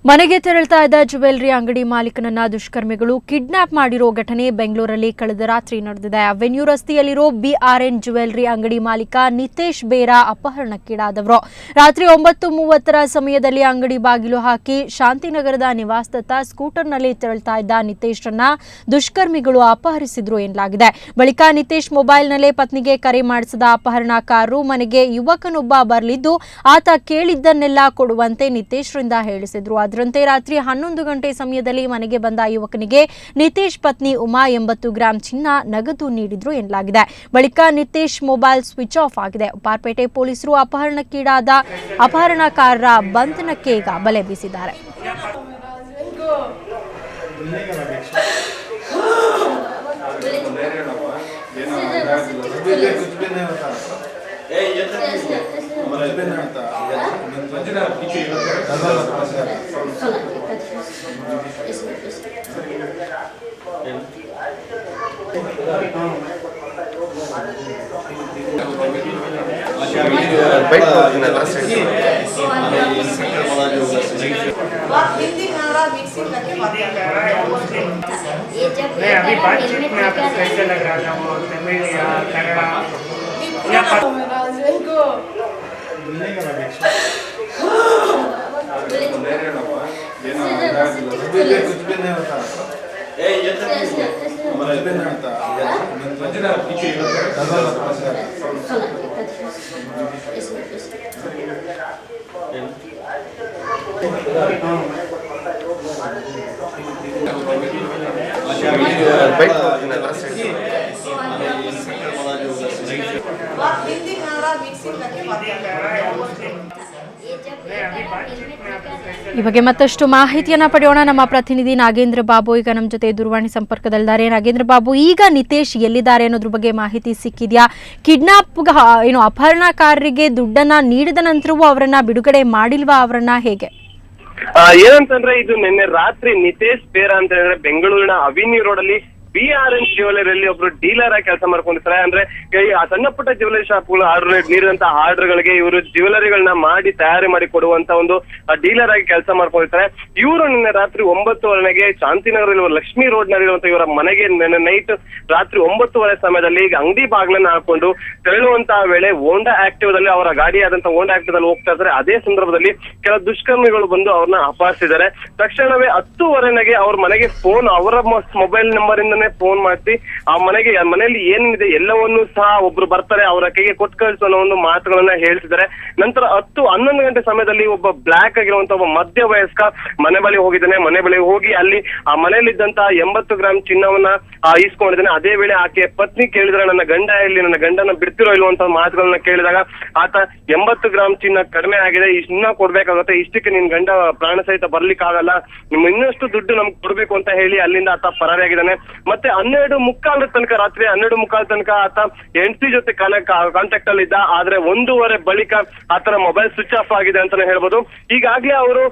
ಮನೆಗೆ ತೆರಳುತ್ತಾ ಇದ್ದ ಜ್ಯುವೆಲ್ಲರಿ ಅಂಗಡಿ ಮಾಲೀಕನನ್ನ ದುಷ್ಕರ್ಮಿಗಳು ಕಿಡ್ನಾಪ್ ಮಾಡಿರೋ ಘಟನೆ ಬೆಂಗಳೂರಲ್ಲಿ ಕಳೆದ ರಾತ್ರಿ ನಡೆದಿದೆ. ಅವೆನ್ಯೂ ರಸ್ತೆಯಲ್ಲಿರೋ BRN ಜ್ಯುವೆಲ್ಲರಿ ಅಂಗಡಿ ಮಾಲೀಕ ನಿತೇಶ್ ಬೇರಾ ಅಪಹರಣಕ್ಕೀಡಾದವರು. ರಾತ್ರಿ 9:30 ಸಮಯದಲ್ಲಿ ಅಂಗಡಿ ಬಾಗಿಲು ಹಾಕಿ ಶಾಂತಿನಗರದ ನಿವಾಸದತ್ತ ಸ್ಕೂಟರ್ನಲ್ಲಿ ತೆರಳುತ್ತಾ ಇದ್ದ ನಿತೇಶ್ರನ್ನ ದುಷ್ಕರ್ಮಿಗಳು ಅಪಹರಿಸಿದ್ರು ಎನ್ನಲಾಗಿದೆ. ಬಳಿಕ ನಿತೇಶ್ ಮೊಬೈಲ್ನಲ್ಲೇ ಪತ್ನಿಗೆ ಕರೆ ಮಾಡಿಸಿದ ಅಪಹರಣಕಾರರು ಮನೆಗೆ ಯುವಕನೊಬ್ಬ ಬರಲಿದ್ದು ಆತ ಕೇಳಿದ್ದನ್ನೆಲ್ಲ ಕೊಡುವಂತೆ ನಿತೇಶ್ರಿಂದ ಹೇಳಿಸಿದ್ರು. ಅದರಂತೆ ರಾತ್ರಿ 11 ಗಂಟೆ ಸಮಯದಲ್ಲಿ ಮನೆಗೆ ಬಂದ ಯುವಕನಿಗೆ ನಿತೇಶ್ ಪತ್ನಿ ಉಮಾ 80 ಗ್ರಾಂ ಚಿನ್ನ ನಗದು ನೀಡಿದ್ರು ಎನ್ನಲಾಗಿದೆ. ಬಳಿಕ ನಿತೇಶ್ ಮೊಬೈಲ್ ಸ್ವಿಚ್ ಆಫ್ ಆಗಿದೆ. ಉಪ್ಪಾರಪೇಟೆ ಪೊಲೀಸರು ಅಪಹರಣಕ್ಕೀಡಾದ ಅಪಹರಣಕಾರರ ಬಂಧನಕ್ಕೆ ಈಗ ಬಲೆ ಬೀಸಿದ್ದಾರೆ. अभी बातचीत में आपको कैसे लग रहा था वो तमिल या कन्नड़ा या ಈ ಬಗ್ಗೆ ಮತ್ತಷ್ಟು ಮಾಹಿತಿಯನ್ನ ಪಡೆಯೋಣ. ನಮ್ಮ ಪ್ರತಿನಿಧಿ ನಾಗೇಂದ್ರ ಬಾಬು ಈಗ ನಮ್ಮ ಜೊತೆ ದೂರವಾಣಿ ಸಂಪರ್ಕದಲ್ಲಿದ್ದಾರೆ. ನಾಗೇಂದ್ರ ಬಾಬು, ಈಗ ನಿತೇಶ್ ಎಲ್ಲಿದ್ದಾರೆ ಅನ್ನೋದ್ರ ಬಗ್ಗೆ ಮಾಹಿತಿ ಸಿಕ್ಕಿದ್ಯಾ? ಕಿಡ್ನಾಪ್ ಅಪಹರಣಕಾರರಿಗೆ ದುಡ್ಡನ್ನ ನೀಡಿದ ನಂತರವೂ ಅವರನ್ನ ಬಿಡುಗಡೆ ಮಾಡಿಲ್ವಾ? ಅವರನ್ನ ಹೇಗೆ? ಏನಂತಂದ್ರೆ ಇದು ನಿನ್ನೆ ರಾತ್ರಿ ನಿತೇಶ್ ಬೇರಾ ಅಂತ ಹೇಳಿದ್ರೆ ಬೆಂಗಳೂರಿನ ಅವೆನ್ಯೂ ರೋಡ್ ಅಲ್ಲಿ BRN ಜ್ಯುವೆಲ್ಲರಿಯಲ್ಲಿ ಒಬ್ರು ಡೀಲರ್ ಆಗಿ ಕೆಲಸ ಮಾಡ್ಕೊಂಡಿರ್ತಾರೆ. ಅಂದ್ರೆ ಆ ಸಣ್ಣ ಪುಟ್ಟ ಜ್ಯುವೆಲ್ಲರಿ ಶಾಪ್ಗಳು ಆರ್ಡರ್ ನೀಡಿದಂತ ಆರ್ಡರ್ಗಳಿಗೆ ಇವರು ಜ್ಯುವೆಲ್ಲರಿಗಳನ್ನ ಮಾಡಿ ತಯಾರಿ ಮಾಡಿ ಕೊಡುವಂತ ಒಂದು ಡೀಲರ್ ಆಗಿ ಕೆಲಸ ಮಾಡ್ಕೊಂಡಿರ್ತಾರೆ. ಇವರು ನಿನ್ನೆ ರಾತ್ರಿ 9:30 ಶಾಂತಿನಗರ ಲಕ್ಷ್ಮಿ ರೋಡ್ ನಲ್ಲಿರುವಂತ ಇವರ ಮನೆಗೆ ನಿನ್ನೆ ನೈಟ್ ರಾತ್ರಿ 9:30 ಸಮಯದಲ್ಲಿ ಈಗ ಅಂಗಡಿ ಬಾಗ್ಲನ್ನ ಹಾಕೊಂಡು ತೆರಳುವಂತಹ ವೇಳೆ ಹೋಂಡಾ ಆಕ್ಟಿವ್ದಲ್ಲಿ ಅವರ ಗಾಡಿ ಆದಂತ ಹೋಂಡಾ ಆಕ್ಟಿವ್ದಲ್ಲಿ ಹೋಗ್ತಾ ಇದ್ದಾರೆ. ಅದೇ ಸಂದರ್ಭದಲ್ಲಿ ಕೆಲ ದುಷ್ಕರ್ಮಿಗಳು ಬಂದು ಅವ್ರನ್ನ ಅಪಹರಿಸಿದ್ದಾರೆ. ತಕ್ಷಣವೇ 10:15 ಅವ್ರ ಮನೆಗೆ ಫೋನ್, ಅವರ ಮೊಬೈಲ್ ನಂಬರ್ ಇಂದನೇ ಫೋನ್ ಮಾಡಿಸಿ ಆ ಮನೆಯಲ್ಲಿ ಏನಿದೆ ಎಲ್ಲವನ್ನೂ ಸಹ ಒಬ್ರು ಬರ್ತಾರೆ ಅವರ ಕೈಗೆ ಕೊಟ್ಟು ಕಳಿಸೋ ಒಂದು ಮಾತುಗಳನ್ನ ಹೇಳ್ತಿದ್ದಾರೆ. ನಂತರ 10-11 ಗಂಟೆ ಸಮಯದಲ್ಲಿ ಒಬ್ಬ ಬ್ಲಾಕ್ ಆಗಿರುವಂತ ಒಬ್ಬ ಮಧ್ಯ ವಯಸ್ಕ ಮನೆ ಬಳಿ ಹೋಗಿದ್ದಾನೆ. ಮನೆ ಬಳಿ ಹೋಗಿ ಅಲ್ಲಿ ಆ ಮನೆಯಲ್ಲಿದ್ದಂತ 80 ಗ್ರಾಂ ಚಿನ್ನವನ್ನ ಈಸ್ಕೊಂಡಿದ್ದಾನೆ. ಅದೇ ವೇಳೆ ಆಕೆ ಪತ್ನಿ ಕೇಳಿದ್ರೆ ನನ್ನ ಗಂಡ ಇಲ್ಲಿ, ನನ್ನ ಗಂಡನ ಬಿಡ್ತಿರೋ ಇಲ್ವಂತ ಮಾತುಗಳನ್ನ ಕೇಳಿದಾಗ ಆತ 80 ಗ್ರಾಂ ಚಿನ್ನ ಕಡಿಮೆ ಆಗಿದೆ, ಇನ್ನ ಕೊಡ್ಬೇಕಾಗುತ್ತೆ, ಇಷ್ಟಕ್ಕೆ ನಿನ್ ಗಂಡ ಪ್ರಾಣ ಸಹಿತ ಬರ್ಲಿಕ್ಕೆ ಆಗಲ್ಲ, ನಿಮ್ ಇನ್ನಷ್ಟು ದುಡ್ಡು ನಮ್ಗೆ ಕೊಡ್ಬೇಕು ಅಂತ ಹೇಳಿ ಅಲ್ಲಿಂದ ಆತ ಪರಾರಿಯಾಗಿದ್ದಾನೆ. ಮತ್ತೆ 12:15 ತನಕ, ರಾತ್ರಿ 12:15 ತನಕ ಆತ ಹೆಂಡತಿ ಜೊತೆ ಕಾಂಟ್ಯಾಕ್ಟ್ ಅಲ್ಲಿ ಇದ್ದ. ಆದ್ರೆ 1:15 ಬಳಿಕ ಆತನ ಮೊಬೈಲ್ ಸ್ವಿಚ್ ಆಫ್ ಆಗಿದೆ ಅಂತಾನೆ ಹೇಳ್ಬೋದು. ಈಗಾಗ್ಲೇ ಅವರು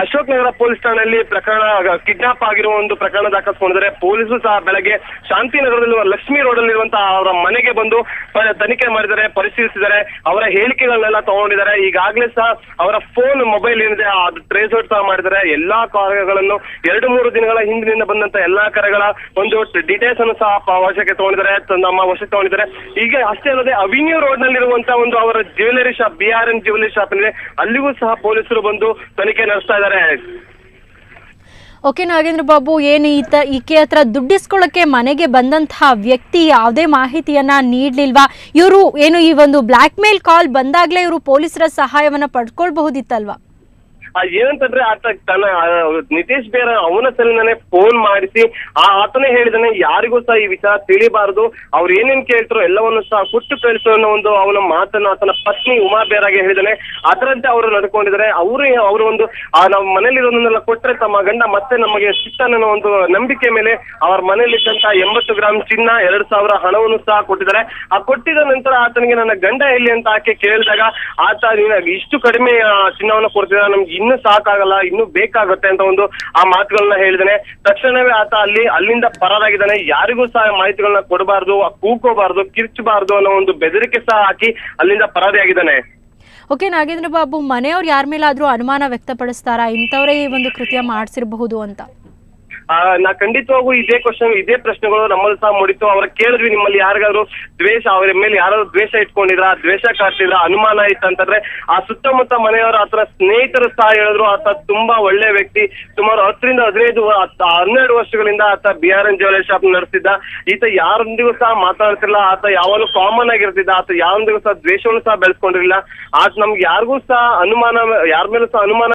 ಅಶೋಕ್ ನಗರ ಪೊಲೀಸ್ ಠಾಣೆಯಲ್ಲಿ ಪ್ರಕರಣ ಕಿಡ್ನಾಪ್ ಆಗಿರುವ ಒಂದು ಪ್ರಕರಣ ದಾಖಲಿಸಿಕೊಂಡಿದ್ದಾರೆ. ಪೊಲೀಸರು ಸಹ ಬೆಳಗ್ಗೆ ಶಾಂತಿನಗರದಲ್ಲಿರುವ ಲಕ್ಷ್ಮಿ ರೋಡ್ ಅಲ್ಲಿರುವಂತಹ ಅವರ ಮನೆಗೆ ಬಂದು ತನಿಖೆ ಮಾಡಿದ್ದಾರೆ, ಪರಿಶೀಲಿಸಿದ್ದಾರೆ, ಅವರ ಹೇಳಿಕೆಗಳನ್ನೆಲ್ಲ ತಗೊಂಡಿದ್ದಾರೆ. ಈಗಾಗ್ಲೇ ಸಹ ಅವರ ಫೋನ್ ಮೊಬೈಲ್ ಏನಿದೆ ಅದು ಟ್ರೇಸ್ ಔಟ್ ಸಹ ಮಾಡಿದ್ದಾರೆ. ಎಲ್ಲಾ ಕಾರ್ಯಗಳನ್ನು 2-3 ದಿನಗಳ ಹಿಂದಿನಿಂದ ಬಂದಂತ ಎಲ್ಲಾ ಕರೆಗಳ ಒಂದು ಡೀಟೇಲ್ಸ್ ಅನ್ನು ಸಹ ವಶಕ್ಕೆ ತಗೊಂಡಿದ್ದಾರೆ, ನಮ್ಮ ವಶಕ್ಕೆ ತಗೊಂಡಿದ್ದಾರೆ. ಈಗ ಅಷ್ಟೇ ಅಲ್ಲದೆ ಅವೆನ್ಯೂ ರೋಡ್ ನಲ್ಲಿರುವಂತಹ ಒಂದು ಅವರ jewellery shop, BRN jewellery shop ಇದೆ, ಅಲ್ಲಿಗೂ ಸಹ ಪೊಲೀಸರು ಬಂದು ತನಿಖೆ ನಡೆಸ್ತಾ ಇದ್ದಾರೆ. ಓಕೆ ನಾಗೇಂದ್ರ ಬಾಬು, ಏನು ಈಕೆ ಹತ್ರ ದುಡ್ಡಿಸ್ಕೊಳ್ಳಕ್ಕೆ ಮನೆಗೆ ಬಂದಂತಹ ವ್ಯಕ್ತಿ ಯಾವುದೇ ಮಾಹಿತಿಯನ್ನ ನೀಡ್ಲಿಲ್ವಾ? ಇವರು ಏನು ಈ ಒಂದು ಬ್ಲಾಕ್ ಮೇಲ್ ಕಾಲ್ ಬಂದಾಗ್ಲೇ ಇವರು ಪೊಲೀಸರ ಸಹಾಯವನ್ನ ಪಡ್ಕೊಳ್ಬಹುದಿತ್ತಲ್ವಾ? ಏನಂತಂದ್ರೆ ಆತ ತನ್ನ ನಿತೇಶ್ ಬೇರಾ ಅವನ ಸಲಿನೇ ಫೋನ್ ಮಾಡಿಸಿ ಆತನೇ ಹೇಳಿದಾನೆ ಯಾರಿಗೂ ಸಹ ಈ ವಿಚಾರ ತಿಳಿಬಾರದು, ಅವ್ರು ಏನೇನ್ ಕೇಳ್ತಾರೋ ಎಲ್ಲವನ್ನು ಸಹ ಕೊಟ್ಟು ಕಳಿಸೋ ಅನ್ನೋ ಒಂದು ಅವನ ಮಾತನ್ನು ಆತನ ಪತ್ನಿ ಉಮಾ ಬೇರಾಗೆ ಹೇಳಿದಾನೆ. ಅದರಂತೆ ಅವರು ನಡ್ಕೊಂಡಿದ್ದಾರೆ. ಅವರು ಒಂದು ನಾವು ಮನೇಲಿರೋದನ್ನೆಲ್ಲ ಕೊಟ್ರೆ ತಮ್ಮ ಗಂಡ ಮತ್ತೆ ನಮಗೆ ಸಿಗ್ತಾನೆ ಒಂದು ನಂಬಿಕೆ ಮೇಲೆ ಅವರ ಮನೇಲಿದ್ದಂತ 80 ಗ್ರಾಂ ಚಿನ್ನ 2,000 ಹಣವನ್ನು ಸಹ ಕೊಟ್ಟಿದ್ದಾರೆ. ಆ ಕೊಟ್ಟಿದ ನಂತರ ಆತನಿಗೆ ನನ್ನ ಗಂಡ ಎಲ್ಲಿ ಅಂತ ಆಕೆ ಕೇಳಿದಾಗ ಆತ ಇಷ್ಟು ಕಡಿಮೆ ಚಿನ್ನವನ್ನು ಕೊಡ್ತಿದ್ದ, ನಮ್ಗೆ ಇನ್ನೂ ಸಾಕಾಗಲ್ಲ, ಇನ್ನೂ ಬೇಕಾಗುತ್ತೆ ಅಂತ ಒಂದು ಆ ಮಾತುಗಳನ್ನ ಹೇಳಿದಾನೆ. ತಕ್ಷಣವೇ ಆತ ಅಲ್ಲಿಂದ ಪರಾರಾಗಿದ್ದಾನೆ. ಯಾರಿಗೂ ಸಹ ಮಾಹಿತಿಗಳನ್ನ ಕೊಡಬಾರ್ದು, ಕೂಗೋಬಾರ್ದು, ಕಿರ್ಚಬಾರ್ದು ಅನ್ನೋ ಒಂದು ಬೆದರಿಕೆ ಸಹ ಹಾಕಿ ಅಲ್ಲಿಂದ ಪರಾರಿಯಾಗಿದ್ದಾನೆ. ಓಕೆ ನಾಗೇಂದ್ರ ಬಾಬು, ಮನೆಯವ್ರು ಯಾರ ಮೇಲಾದ್ರೂ ಅನುಮಾನ ವ್ಯಕ್ತಪಡಿಸ್ತಾರಾ ಇಂಥವರೇ ಈ ಒಂದು ಕೃತ್ಯ ಮಾಡಿಸಿರಬಹುದು ಅಂತ? ನಾ ಖಂಡಿತವಾಗೂ ಇದೇ ಪ್ರಶ್ನೆಗಳು ನಮ್ಮಲ್ಲಿ ಸಹ ಮೂಡಿತ್ತು. ಅವ್ರ ಕೇಳಿದ್ವಿ, ನಿಮ್ಮಲ್ಲಿ ಯಾರಿಗಾದ್ರು ದ್ವೇಷ, ಅವ್ರ ಮೇಲೆ ಯಾರಾದ್ರು ದ್ವೇಷ ಇಟ್ಕೊಂಡಿದ್ರ, ದ್ವೇಷ ಕಾಡ್ತಿದ್ರ, ಅನುಮಾನ ಇತ್ತಂತಂದ್ರೆ ಆ ಸುತ್ತಮುತ್ತ ಮನೆಯವರು ಆತರ ಸ್ನೇಹಿತರು ಸಹ ಹೇಳಿದ್ರು ಆತ ತುಂಬಾ ಒಳ್ಳೆ ವ್ಯಕ್ತಿ. ಸುಮಾರು 10 ರಿಂದ 12 ವರ್ಷಗಳಿಂದ ಆತ BRN ಜ್ಯುವೆಲರಿ ಶಾಪ್ ನಡೆಸಿದ್ದ. ಈತ ಯಾರೊಂದಿಗೂ ಸಹ ಮಾತಾಡ್ತಿರ್ಲಿಲ್ಲ. ಆತ ಯಾವಾಗಲೂ ಕಾಮನ್ ಆಗಿರ್ತಿದ್ದ. ಆತ ಯಾರೊಂದಿಗೂ ಸಹ ದ್ವೇಷವನ್ನು ಸಹ ಬೆಳೆಸ್ಕೊಂಡಿರ್ಲಿಲ್ಲ. ಆತ ನಮ್ಗೆ ಯಾರಿಗೂ ಸಹ ಯಾರ ಮೇಲೂ ಸಹ ಅನುಮಾನ